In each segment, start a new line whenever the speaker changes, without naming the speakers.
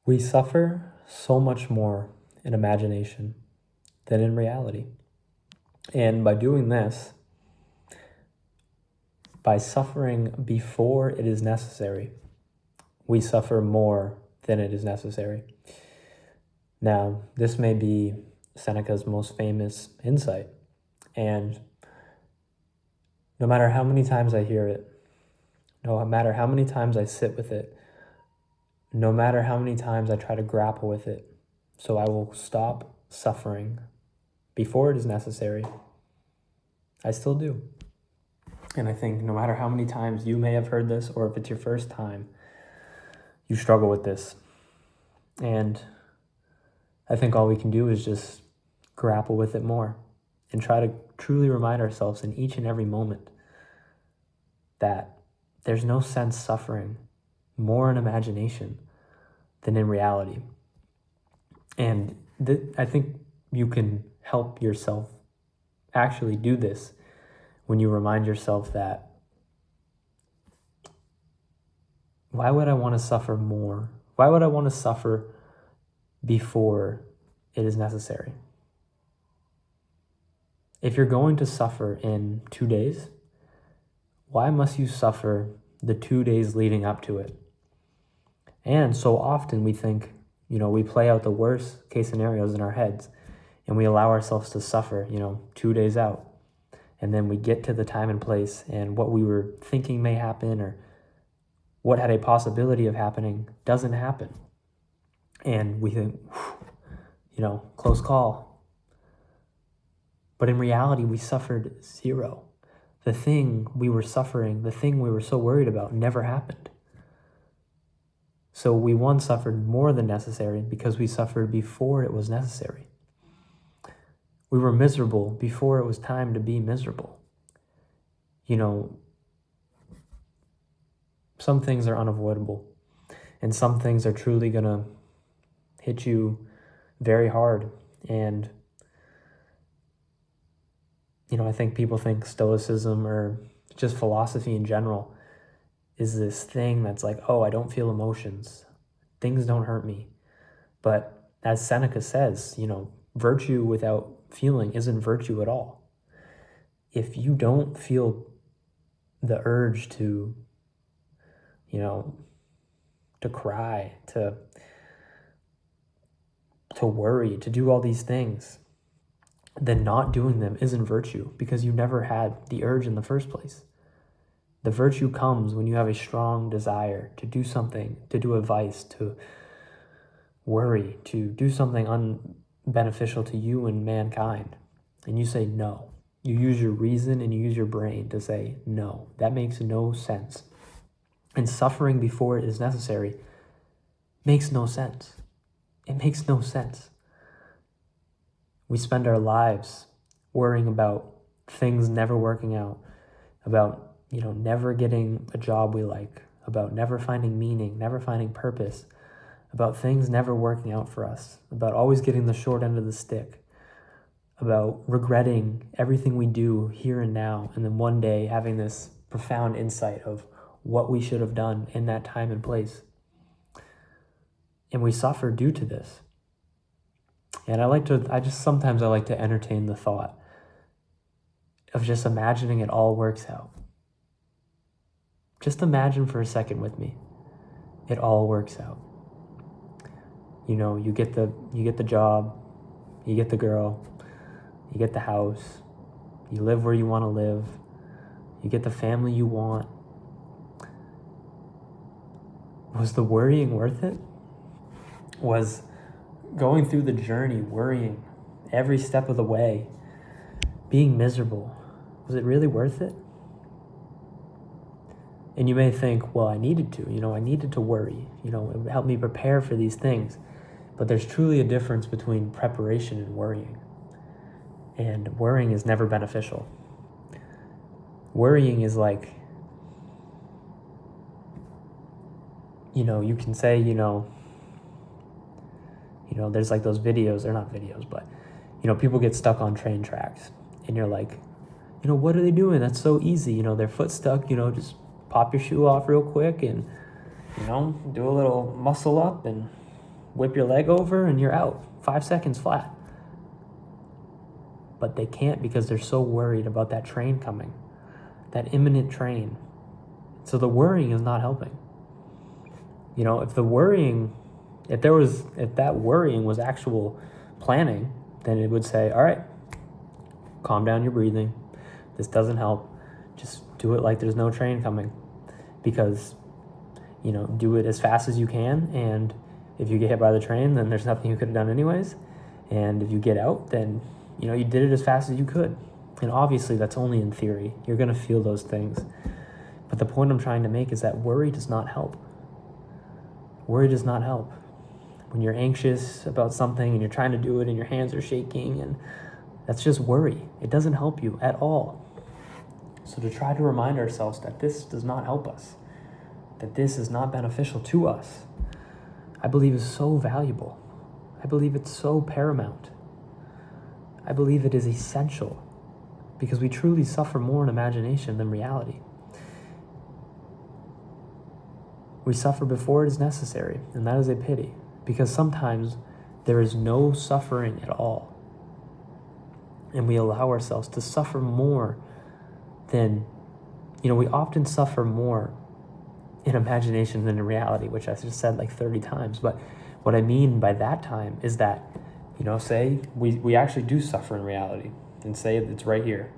We suffer so much more in imagination than in reality. And by doing this, by suffering before it is necessary, we suffer more than it is necessary. Now, this may be Seneca's most famous insight, and no matter how many times I hear it, no matter how many times I sit with it, no matter how many times I try to grapple with it, so I will stop suffering before it is necessary, I still do. And I think no matter how many times you may have heard this, or if it's your first time, you struggle with this. And I think all we can do is just grapple with it more and try to truly remind ourselves in each and every moment that there's no sense suffering more in imagination than in reality. And I think you can help yourself actually do this when you remind yourself that, why would I want to suffer more? Why would I want to suffer before it is necessary? If you're going to suffer in 2 days, why must you suffer the 2 days leading up to it? And so often we think, we play out the worst case scenarios in our heads and we allow ourselves to suffer, 2 days out. And then we get to the time and place, and what we were thinking may happen or what had a possibility of happening doesn't happen. And we think, close call. But in reality, we suffered zero. The thing we were suffering, the thing we were so worried about never happened. So we suffered more than necessary because we suffered before it was necessary. We were miserable before it was time to be miserable. Some things are unavoidable, and some things are truly gonna hit you very hard. And I think people think Stoicism or just philosophy in general is this thing that's like, oh, I don't feel emotions. Things don't hurt me. But as Seneca says, virtue without feeling isn't virtue at all. If you don't feel the urge to cry, to worry, to do all these things, then not doing them isn't virtue because you never had the urge in the first place. The virtue comes when you have a strong desire to do something, to do a vice, to worry, to do something unbeneficial to you and mankind. And you say no. You use your reason and you use your brain to say no. That makes no sense. And suffering before it is necessary makes no sense. It makes no sense. We spend our lives worrying about things never working out, about never getting a job we like, about never finding meaning, never finding purpose, about things never working out for us, about always getting the short end of the stick, about regretting everything we do here and now, and then one day having this profound insight of what we should have done in that time and place. And we suffer due to this. And sometimes I like to entertain the thought of just imagining it all works out. Just imagine for a second with me. It all works out. You get the job, you get the girl, you get the house, you live where you want to live, you get the family you want. Was the worrying worth it? Was going through the journey, worrying every step of the way, being miserable, was it really worth it? And you may think, well, I needed to, I needed to worry, it helped me prepare for these things. But there's truly a difference between preparation and worrying. And worrying is never beneficial. Worrying is like, you can say, there's like those videos, they're not videos, but, people get stuck on train tracks. And you're like, what are they doing? That's so easy. Their foot stuck, just pop your shoe off real quick and, do a little muscle up and whip your leg over and you're out. 5 seconds flat. But they can't because they're so worried about that train coming, that imminent train. So the worrying is not helping. You know, if that worrying was actual planning, then it would say, all right, calm down your breathing. This doesn't help. Just do it like there's no train coming. Because, you know, do it as fast as you can. And if you get hit by the train, then there's nothing you could have done anyways. And if you get out, then, you know, you did it as fast as you could. And obviously that's only in theory. You're going to feel those things. But the point I'm trying to make is that worry does not help. Worry does not help. When you're anxious about something and you're trying to do it and your hands are shaking, and that's just worry. It doesn't help you at all. So to try to remind ourselves that this does not help us, that this is not beneficial to us, I believe is so valuable. I believe it's so paramount. I believe it is essential because we truly suffer more in imagination than reality. We suffer before it is necessary, and that is a pity, because sometimes there is no suffering at all. And we allow ourselves to suffer more than, you know, we often suffer more in imagination than in reality, which I just said like 30 times. But what I mean by that time is that, you know, say we actually do suffer in reality, and say it's right here,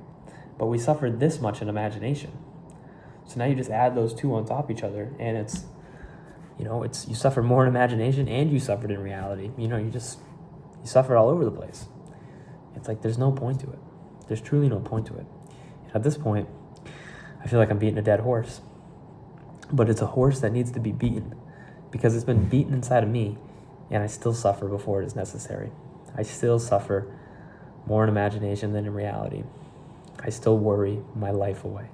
but we suffered this much in imagination. So now you just add those two on top of each other, and it's, you know, it's, you suffer more in imagination and you suffered in reality. You know, you suffer all over the place. It's like there's no point to it. There's truly no point to it. And at this point, I feel like I'm beating a dead horse. But it's a horse that needs to be beaten, because it's been beaten inside of me, and I still suffer before it is necessary. I still suffer more in imagination than in reality. I still worry my life away.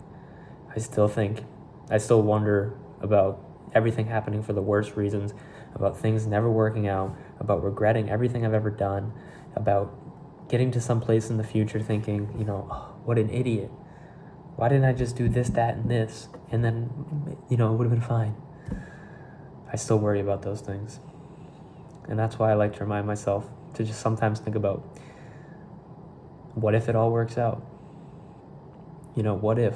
I still wonder about everything happening for the worst reasons, about things never working out, about regretting everything I've ever done, about getting to some place in the future thinking, you know, oh, what an idiot. Why didn't I just do this, that, and this? And then, you know, it would have been fine. I still worry about those things. And that's why I like to remind myself to just sometimes think about, what if it all works out? You know, what if